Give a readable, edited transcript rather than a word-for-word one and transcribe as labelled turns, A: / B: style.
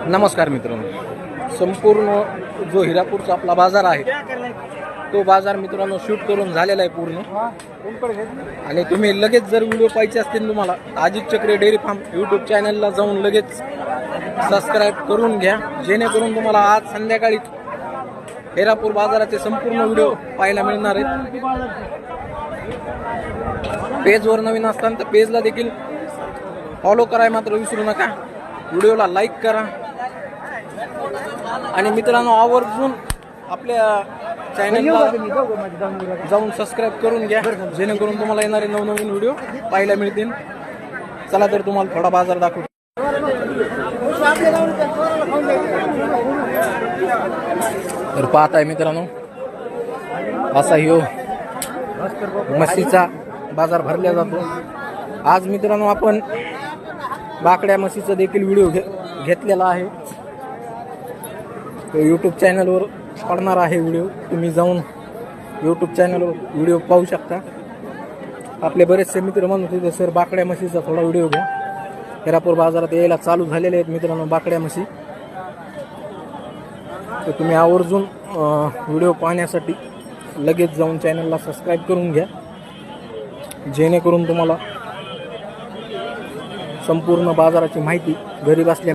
A: नमस्कार मित्रांनो, संपूर्ण जो हिरापूरचा आपला बाजार आहे तो बाजार मित्रांनो शूट करून झालेला आहे पूर्ण। आणि तुम्ही लगेच जर व्हिडिओ पाहिजे असतील तुम्हाला अजित चक्रे डेअरी फार्म यूट्यूब चॅनलला जाऊन लगेच सबस्क्राईब करून घ्या, जेणेकरून तुम्हाला आज संध्याकाळी हिरापूर बाजाराचे संपूर्ण व्हिडिओ पाहायला मिळणार आहेत। पेजवर नवीन असताना तर पेजला देखील फॉलो करायला मात्र विसरू नका, व्हिडिओला लाईक करा आणि मित्रांनो आवर्जून आपल्या चॅनलला जाऊन सबस्क्राईब करून घ्या, जेणेकरून तुम्हाला येणारे नवनवीन व्हिडिओ पाहायला मिळतील। चला तर तुम्हाला थोडा बाजार दाखवतो। तर पाहताय मित्रांनो, असा ह्यो म्हशीचा बाजार भरला जातो। आज मित्रांनो आपण बाकड्या म्हशीचा देखील व्हिडिओ घेतलेला आहे, तो यूट्यूब चॅनलवर पडणार आहे व्हिडिओ। तुम्ही जाऊन यूट्यूब चॅनलवर व्हिडिओ पाहू शकता। आपले बरेचसे मित्र म्हणत होते सर बाकड्या म्हशीचा थोडा व्हिडिओ घ्या, हिरापूर बाजारात यायला चालू झालेले आहेत मित्रांनो बाकड्या म्हशी। तर तुम्ही आवर्जून व्हिडिओ पाहण्यासाठी लगेच जाऊन चॅनलला सबस्क्राईब करून घ्या, जेणेकरून तुम्हाला संपूर्ण बाजाराची माहिती घरी बसल्या